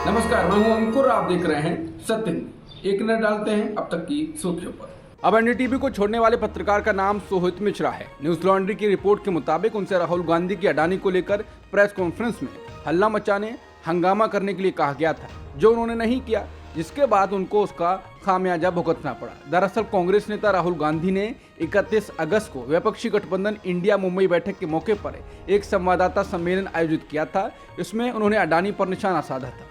नमस्कार, मैं हूं अंकुर। आप देख रहे हैं सत्य न्यूज़। एक नजर डालते हैं अब तक की सुर्खियों पर। अब एनडीटीवी को छोड़ने वाले पत्रकार का नाम सोहित मिश्रा है। न्यूज लॉन्ड्री की रिपोर्ट के मुताबिक उनसे राहुल गांधी की अडानी को लेकर प्रेस कॉन्फ्रेंस में हल्ला मचाने, हंगामा करने के लिए कहा गया था, जो उन्होंने नहीं किया, जिसके बाद उनको उसका खामियाजा भुगतना पड़ा। दरअसल कांग्रेस नेता राहुल गांधी ने 31 अगस्त को विपक्षी गठबंधन इंडिया मुंबई बैठक के मौके पर एक संवाददाता सम्मेलन आयोजित किया था। इसमें उन्होंने अडानी पर निशाना साधा था।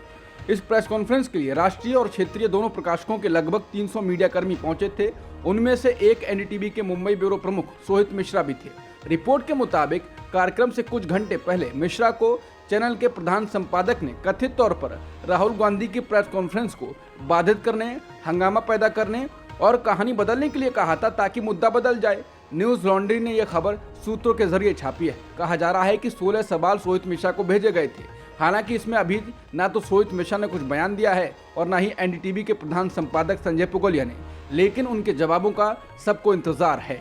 इस प्रेस कॉन्फ्रेंस के लिए राष्ट्रीय और क्षेत्रीय दोनों प्रकाशकों के लगभग 300 मीडिया कर्मी पहुंचे थे। उनमें से एक एनडीटीवी के मुंबई ब्यूरो प्रमुख सोहित मिश्रा भी थे। रिपोर्ट के मुताबिक कार्यक्रम से कुछ घंटे पहले मिश्रा को चैनल के प्रधान संपादक ने कथित तौर पर राहुल गांधी की प्रेस कॉन्फ्रेंस को बाधित करने, हंगामा पैदा करने और कहानी बदलने के लिए कहा था, ताकि मुद्दा बदल जाए। न्यूज लॉन्ड्री ने यह खबर सूत्रों के जरिए छापी है। कहा जा रहा है कि 16 सवाल सोहित मिश्रा को भेजे गए थे। हालांकि इसमें अभी ना तो सोहित मिश्रा ने कुछ बयान दिया है और ना ही एनडीटीवी के प्रधान संपादक संजय पुगलिया ने, लेकिन उनके जवाबों का सबको इंतजार है।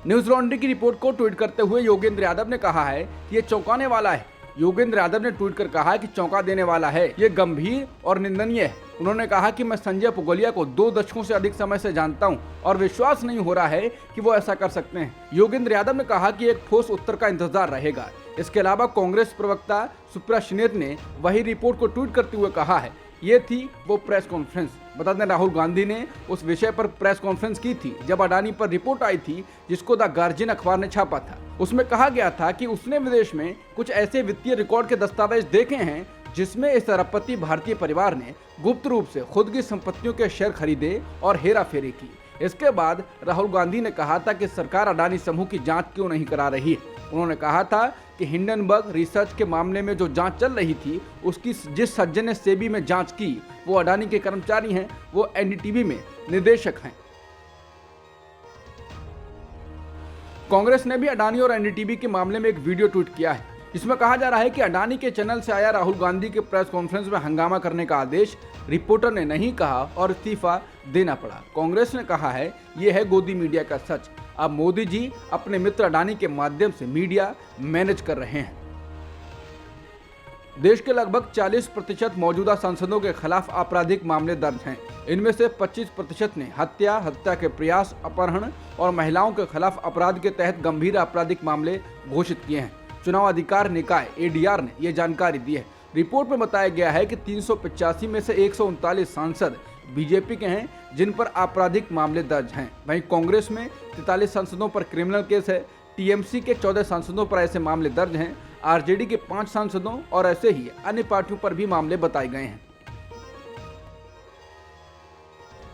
न्यूज लॉन्ड्री की रिपोर्ट को ट्वीट करते हुए योगेंद्र यादव ने कहा है कि यह चौंकाने वाला है। योगेंद्र यादव ने ट्वीट कर कहा कि चौंका देने वाला है, ये गंभीर और निंदनीय है। उन्होंने कहा कि मैं संजय पुगलिया को 2 दशकों से अधिक समय से जानता हूं और विश्वास नहीं हो रहा है कि वो ऐसा कर सकते हैं। योगेंद्र यादव ने कहा कि एक ठोस उत्तर का इंतजार रहेगा। इसके अलावा कांग्रेस प्रवक्ता सुप्रिया श्रीनेत ने वही रिपोर्ट को ट्वीट करते हुए कहा है, ये थी वो प्रेस कॉन्फ्रेंस। बता दें, राहुल गांधी ने उस विषय पर प्रेस कॉन्फ्रेंस की थी जब अडानी पर रिपोर्ट आई थी, जिसको द गार्जियन अखबार ने छापा था। उसमें कहा गया था कि उसने विदेश में कुछ ऐसे वित्तीय रिकॉर्ड के दस्तावेज देखे हैं जिसमें इस अरबपति भारतीय परिवार ने गुप्त रूप से खुद की संपत्तियों के शेयर खरीदे और हेरा फेरी की। इसके बाद राहुल गांधी ने कहा था कि सरकार अडानी समूह की जांच क्यों नहीं करा रही है। उन्होंने कहा था कि हिंडनबर्ग रिसर्च के मामले में जो जांच चल रही थी, उसकी जिस सज्जन ने सेबी में जांच की वो अडानी के कर्मचारी हैं, वो एनडीटीवी में निदेशक हैं। कांग्रेस ने भी अडानी और एनडीटीवी के मामले में एक वीडियो ट्वीट किया है। इसमें कहा जा रहा है कि अडानी के चैनल से आया राहुल गांधी के प्रेस कॉन्फ्रेंस में हंगामा करने का आदेश रिपोर्टर ने नहीं कहा और इस्तीफा देना पड़ा। कांग्रेस ने कहा है, यह है गोदी मीडिया का सच। अब मोदी जी अपने मित्र अडानी के माध्यम से मीडिया मैनेज कर रहे हैं। देश के लगभग 40% मौजूदा सांसदों के खिलाफ आपराधिक मामले दर्ज हैं। इनमें से 25% ने हत्या, हत्या के प्रयास, अपहरण और महिलाओं के खिलाफ अपराध के तहत गंभीर आपराधिक मामले घोषित किए हैं। चुनाव अधिकार निकाय एडीआर ने यह जानकारी दी है। रिपोर्ट में बताया गया है कि 385 में से 139 सांसद बीजेपी के हैं, जिन पर आपराधिक मामले दर्ज हैं। वहीं कांग्रेस में 43 सांसदों पर क्रिमिनल केस है। टीएमसी के 14 सांसदों पर ऐसे मामले दर्ज हैं। आरजेडी के 5 सांसदों और ऐसे ही अन्य पार्टियों पर भी मामले बताए गए हैं।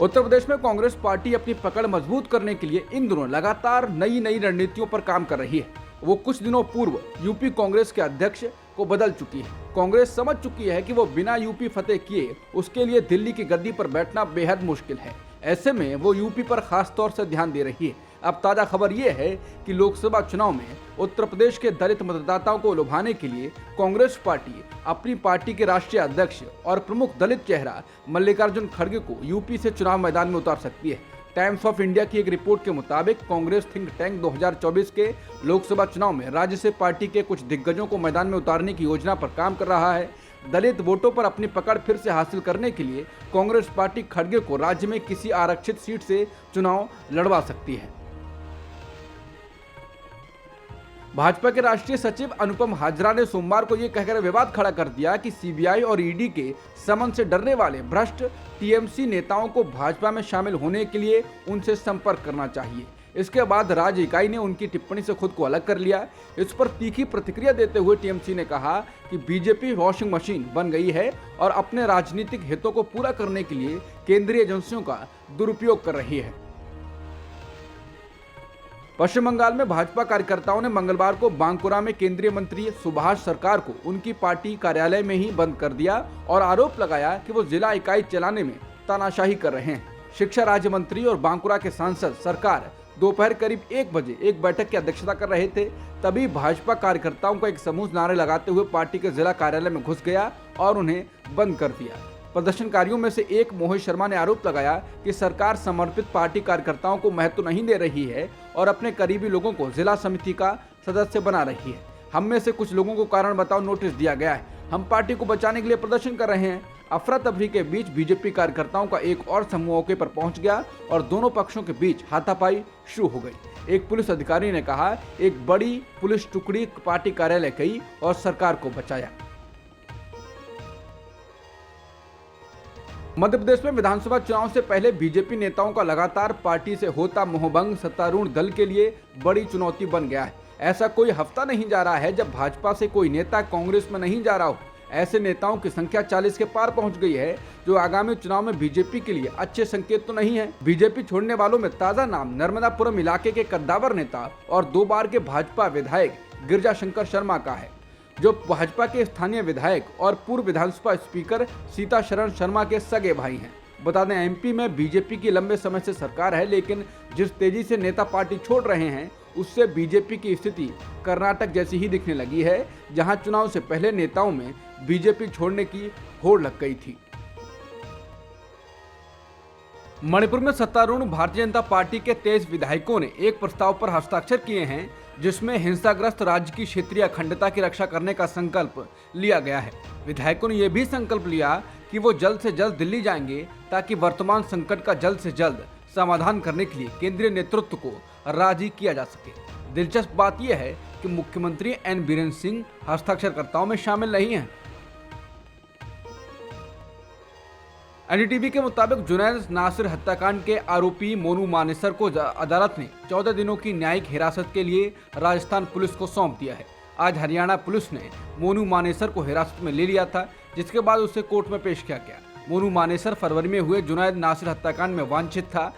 उत्तर प्रदेश में कांग्रेस पार्टी अपनी पकड़ मजबूत करने के लिए इन दिनों लगातार नई रणनीतियों पर काम कर रही है। वो कुछ दिनों पूर्व यूपी कांग्रेस के अध्यक्ष को बदल चुकी है। कांग्रेस समझ चुकी है कि वो बिना यूपी फतेह किए उसके लिए दिल्ली की गद्दी पर बैठना बेहद मुश्किल है। ऐसे में वो यूपी पर खास तौर से ध्यान दे रही है। अब ताजा खबर ये है कि लोकसभा चुनाव में उत्तर प्रदेश के दलित मतदाताओं को लुभाने के लिए कांग्रेस पार्टी अपनी पार्टी के राष्ट्रीय अध्यक्ष और प्रमुख दलित चेहरा मल्लिकार्जुन खड़गे को यूपी से चुनाव मैदान में उतार सकती है। टाइम्स ऑफ इंडिया की एक रिपोर्ट के मुताबिक कांग्रेस थिंक टैंक 2024 के लोकसभा चुनाव में राज्य से पार्टी के कुछ दिग्गजों को मैदान में उतारने की योजना पर काम कर रहा है। दलित वोटों पर अपनी पकड़ फिर से हासिल करने के लिए कांग्रेस पार्टी खड़गे को राज्य में किसी आरक्षित सीट से चुनाव लड़वा सकती है। भाजपा के राष्ट्रीय सचिव अनुपम हाजरा ने सोमवार को यह कहकर विवाद खड़ा कर दिया कि सीबीआई और ईडी के समन से डरने वाले भ्रष्ट टीएमसी नेताओं को भाजपा में शामिल होने के लिए उनसे संपर्क करना चाहिए। इसके बाद राज्य इकाई ने उनकी टिप्पणी से खुद को अलग कर लिया। इस पर तीखी प्रतिक्रिया देते हुए टीएमसी ने कहा कि बीजेपी वॉशिंग मशीन बन गई है और अपने राजनीतिक हितों को पूरा करने के लिए केंद्रीय एजेंसियों का दुरुपयोग कर रही है। पश्चिम बंगाल में भाजपा कार्यकर्ताओं ने मंगलवार को बांकुरा में केंद्रीय मंत्री सुभाष सरकार को उनकी पार्टी कार्यालय में ही बंद कर दिया और आरोप लगाया कि वो जिला इकाई चलाने में तानाशाही कर रहे हैं। शिक्षा राज्य मंत्री और बांकुरा के सांसद सरकार दोपहर करीब 1 बजे एक बैठक की अध्यक्षता कर रहे थे। तभी भाजपा कार्यकर्ताओं का एक समूह नारे लगाते हुए पार्टी के जिला कार्यालय में घुस गया और उन्हें बंद कर दिया। प्रदर्शनकारियों में से एक मोहित शर्मा ने आरोप लगाया कि सरकार समर्पित पार्टी कार्यकर्ताओं को महत्व नहीं दे रही है और अपने करीबी लोगों को जिला समिति का सदस्य बना रही है। हम में से कुछ लोगों को कारण बताओ नोटिस दिया गया है। हम पार्टी को बचाने के लिए प्रदर्शन कर रहे हैं। अफरा तफरी के बीच बीजेपी कार्यकर्ताओं का एक और समूह मौके पर पहुंच गया और दोनों पक्षों के बीच हाथापाई शुरू हो गई। एक पुलिस अधिकारी ने कहा, एक बड़ी पुलिस टुकड़ी पार्टी कार्यालय गई और सरकार को बचाया। मध्य प्रदेश में विधानसभा चुनाव से पहले बीजेपी नेताओं का लगातार पार्टी से होता मोहभंग सत्तारूढ़ दल के लिए बड़ी चुनौती बन गया है। ऐसा कोई हफ्ता नहीं जा रहा है जब भाजपा से कोई नेता कांग्रेस में नहीं जा रहा हो। ऐसे नेताओं की संख्या 40 के पार पहुंच गई है, जो आगामी चुनाव में बीजेपी के लिए अच्छे संकेत तो नहीं है। बीजेपी छोड़ने वालों में ताजा नाम नर्मदापुरम इलाके के कद्दावर नेता और 2 बार के भाजपा विधायक गिरिजा शंकर शर्मा का है, जो भाजपा के स्थानीय विधायक और पूर्व विधानसभा स्पीकर सीता शरण शर्मा के सगे भाई हैं। बता दें, एमपी में बीजेपी की लंबे समय से सरकार है, लेकिन जिस तेजी से नेता पार्टी छोड़ रहे हैं उससे बीजेपी की स्थिति कर्नाटक जैसी ही दिखने लगी है, जहां चुनाव से पहले नेताओं में बीजेपी छोड़ने की होड़ लग गई थी। मणिपुर में सत्तारूढ़ भारतीय जनता पार्टी के 23 विधायकों ने एक प्रस्ताव पर हस्ताक्षर किए हैं, जिसमें हिंसाग्रस्त राज्य की क्षेत्रीय अखंडता की रक्षा करने का संकल्प लिया गया है। विधायकों ने यह भी संकल्प लिया कि वो जल्द से जल्द दिल्ली जाएंगे ताकि वर्तमान संकट का जल्द से जल्द समाधान करने के लिए केंद्रीय नेतृत्व को राजी किया जा सके। दिलचस्प बात यह है कि मुख्यमंत्री एन बीरेन सिंह हस्ताक्षरकर्ताओं में शामिल नहीं हैं। एनडीटीवी के मुताबिक जुनैद नासिर हत्याकांड के आरोपी मोनू मानेसर को अदालत ने 14 दिनों की न्यायिक हिरासत के लिए राजस्थान पुलिस को सौंप दिया है। आज हरियाणा पुलिस ने मोनू मानेसर को हिरासत में ले लिया था, जिसके बाद उसे कोर्ट में पेश किया गया। मोनू मानेसर फरवरी में हुए जुनैद नासिर हत्याकांड में वांछित था।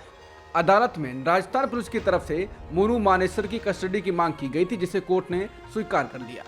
अदालत में राजस्थान पुलिस की तरफ से मोनू मानेसर की कस्टडी की मांग की गई थी, जिसे कोर्ट ने स्वीकार कर लिया।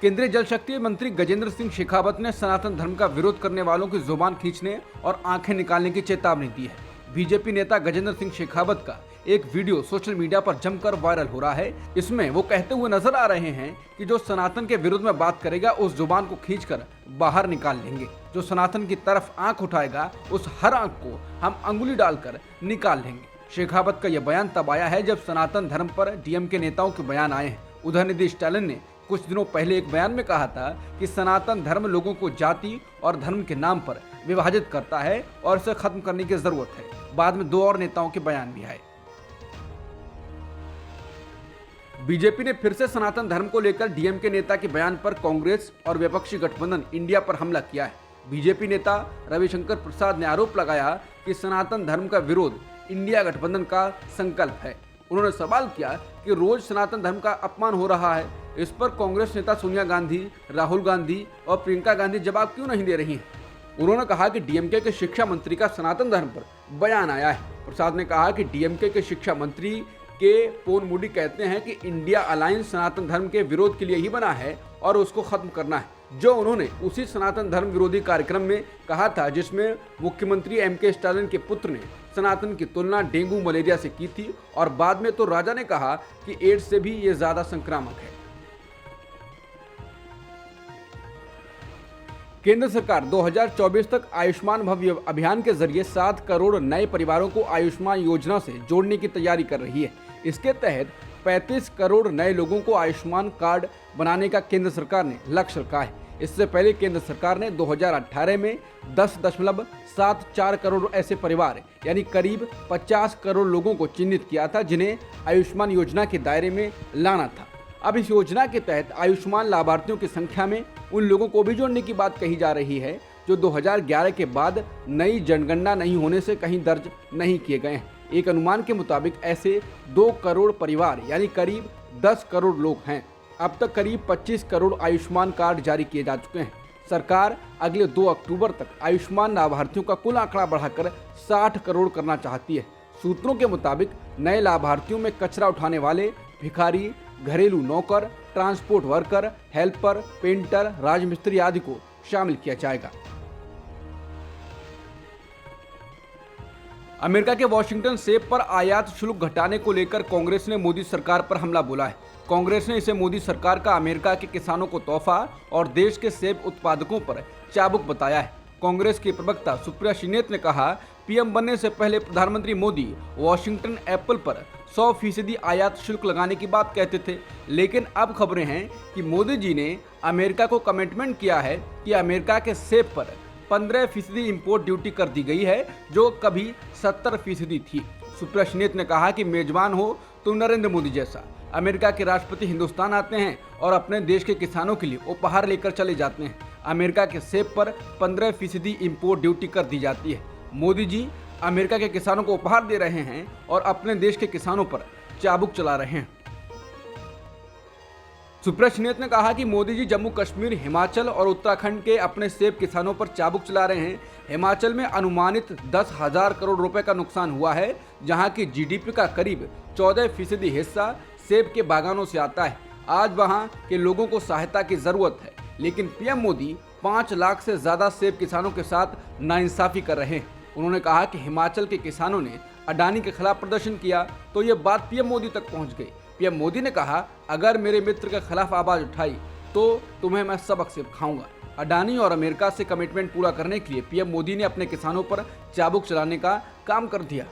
केंद्रीय जल शक्ति मंत्री गजेंद्र सिंह शेखावत ने सनातन धर्म का विरोध करने वालों की जुबान खींचने और आंखें निकालने की चेतावनी दी है। बीजेपी नेता गजेंद्र सिंह शेखावत का एक वीडियो सोशल मीडिया पर जमकर वायरल हो रहा है। इसमें वो कहते हुए नजर आ रहे हैं कि जो सनातन के विरोध में बात करेगा उस जुबान को खींचकर बाहर निकाल लेंगे। जो सनातन की तरफ आंख उठाएगा उस हर आंख को हम अंगुली डालकर निकाल लेंगे। शेखावत का यह बयान तब आया है जब सनातन धर्म पर डीएमके नेताओं के बयान आए हैं। उदयनिधि स्टालिन ने कुछ दिनों पहले एक बयान में कहा था कि सनातन धर्म लोगों को जाति और धर्म के नाम पर विभाजित करता है और इसे खत्म करने की जरूरत है। बाद में 2 और नेताओं के बयान भी आए। बीजेपी ने फिर से सनातन धर्म को लेकर डीएमके नेता के बयान पर कांग्रेस और विपक्षी गठबंधन इंडिया पर हमला किया है। बीजेपी नेता रविशंकर प्रसाद ने आरोप लगाया कि सनातन धर्म का विरोध इंडिया गठबंधन का संकल्प है। उन्होंने सवाल किया कि रोज सनातन धर्म का अपमान हो रहा है। इस पर कांग्रेस नेता सोनिया गांधी, राहुल गांधी और प्रियंका गांधी जवाब क्यों नहीं दे रही हैं? उन्होंने कहा कि डीएमके के शिक्षा मंत्री का सनातन धर्म पर बयान आया है। प्रसाद ने कहा कि डीएमके के शिक्षा मंत्री के पोन मुडी कहते हैं कि इंडिया अलायंस सनातन धर्म के विरोध के लिए ही बना है और उसको खत्म करना है, जो उन्होंने उसी सनातन धर्म विरोधी कार्यक्रम में कहा था जिसमें मुख्यमंत्री एमके स्टालिन के पुत्र ने सनातन की तुलना डेंगू मलेरिया से की थी और बाद में तो राजा ने कहा कि एड्स से भी ये ज्यादा संक्रामक है। केंद्र सरकार 2024 तक आयुष्मान भव्य अभियान के जरिए 7 करोड़ नए परिवारों को आयुष्मान योजना से जोड़ने की तैयारी कर रही है। इसके तहत 35 करोड़ नए लोगों को आयुष्मान कार्ड बनाने का केंद्र सरकार ने लक्ष्य रखा है। इससे पहले केंद्र सरकार ने 2018 में 10.74 करोड़ ऐसे परिवार यानी करीब 50 करोड़ लोगों को चिन्हित किया था जिन्हें आयुष्मान योजना के दायरे में लाना था। अब इस योजना के तहत आयुष्मान लाभार्थियों की संख्या में उन लोगों को भी जोड़ने की बात कही जा रही है जो 2011 के बाद नई जनगणना नहीं होने से कहीं दर्ज नहीं किए गए हैं। एक अनुमान के मुताबिक ऐसे 2 करोड़ परिवार यानी करीब 10 करोड़ लोग हैं। अब तक करीब 25 करोड़ आयुष्मान कार्ड जारी किए जा चुके हैं। सरकार अगले 2 अक्टूबर तक आयुष्मान लाभार्थियों का कुल आंकड़ा बढ़ाकर 60 करोड़ करना चाहती है। सूत्रों के मुताबिक नए लाभार्थियों में कचरा उठाने वाले, भिखारी, घरेलू नौकर, ट्रांसपोर्ट वर्कर, हेल्पर, पेंटर, राजमिस्त्री आदि को शामिल किया जाएगा। अमेरिका के वॉशिंगटन सेब पर आयात शुल्क घटाने को लेकर कांग्रेस ने मोदी सरकार पर हमला बोला है। कांग्रेस ने इसे मोदी सरकार का अमेरिका के किसानों को तोहफा और देश के सेब उत्पादकों पर चाबुक बताया है। कांग्रेस के प्रवक्ता सुप्रिया श्रीनेत ने कहा, पीएम बनने से पहले प्रधानमंत्री मोदी वॉशिंगटन एप्पल पर 100% आयात शुल्क लगाने की बात कहते थे, लेकिन अब खबरें हैं कि मोदी जी ने अमेरिका को कमिटमेंट किया है कि अमेरिका के सेब पर 15% इंपोर्ट ड्यूटी कर दी गई है, जो कभी 70% थी। सुब्रश्नेत ने कहा कि मेजबान हो तो नरेंद्र मोदी जैसा। अमेरिका के राष्ट्रपति हिंदुस्तान आते हैं और अपने देश के किसानों के लिए उपहार लेकर चले जाते हैं। अमेरिका के सेब पर 15% इंपोर्ट ड्यूटी कर दी जाती है। मोदी जी अमेरिका के किसानों को उपहार दे रहे हैं और अपने देश के किसानों पर चाबुक चला रहे हैं। सुब्रश्नेत ने कहा कि मोदी जी जम्मू कश्मीर, हिमाचल और उत्तराखंड के अपने सेब किसानों पर चाबुक चला रहे हैं। हिमाचल में अनुमानित 10,000 करोड़ रुपए का नुकसान हुआ है, जहां की जीडीपी का करीब 14% हिस्सा सेब के बागानों से आता है। आज वहां के लोगों को सहायता की जरूरत है, लेकिन पीएम मोदी 5 लाख से ज्यादा सेब किसानों के साथ नाइंसाफी कर रहे हैं। उन्होंने कहा कि हिमाचल के किसानों ने अडानी के खिलाफ प्रदर्शन किया तो ये बात पीएम मोदी तक पहुंच गई। पीएम मोदी ने कहा, अगर मेरे मित्र के खिलाफ आवाज उठाई तो तुम्हें मैं सबक सिखाऊंगा। अडानी और अमेरिका से कमिटमेंट पूरा करने के लिए पीएम मोदी ने अपने किसानों पर चाबुक चलाने का काम कर दिया।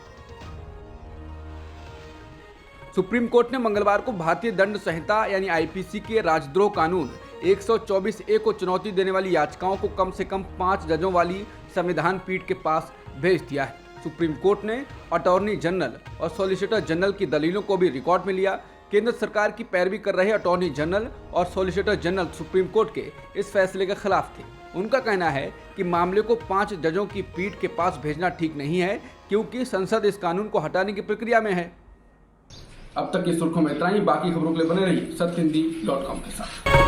सुप्रीम कोर्ट ने मंगलवार को भारतीय दंड संहिता यानी आईपीसी के राजद्रोह कानून 124A को चुनौती देने वाली याचिकाओं को कम से कम 5 जजों वाली संविधान पीठ के पास भेज दिया है। सुप्रीम कोर्ट ने अटॉर्नी जनरल और सॉलिसिटर जनरल की दलीलों को भी रिकॉर्ड में लिया। केंद्र सरकार की पैरवी कर रहे अटॉर्नी जनरल और सॉलिसिटर जनरल सुप्रीम कोर्ट के इस फैसले के खिलाफ थे। उनका कहना है कि मामले को 5 जजों की पीठ के पास भेजना ठीक नहीं है, क्योंकि संसद इस कानून को हटाने की प्रक्रिया में है। अब तक की सुर्खियों में इतना ही। बाकी खबरों के लिए बने रहिए सत्यहिंदी.com के साथ।